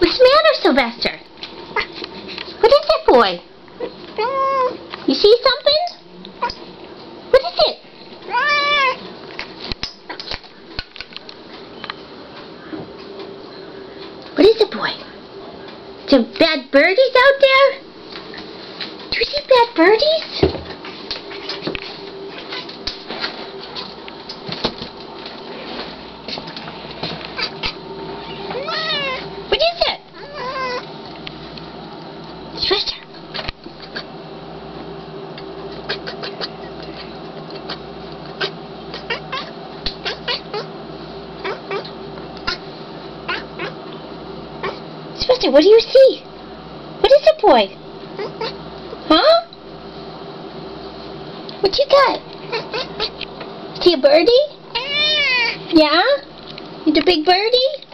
What's the matter, Sylvester? What is it, boy? You see something? What is it? What is it, boy? Some bad birdies out there? Do you see bad birdies? What is it? Sylvester. Sylvester, what do you see? What is it, boy? Huh? What you got? See a birdie? Yeah? You the big birdie?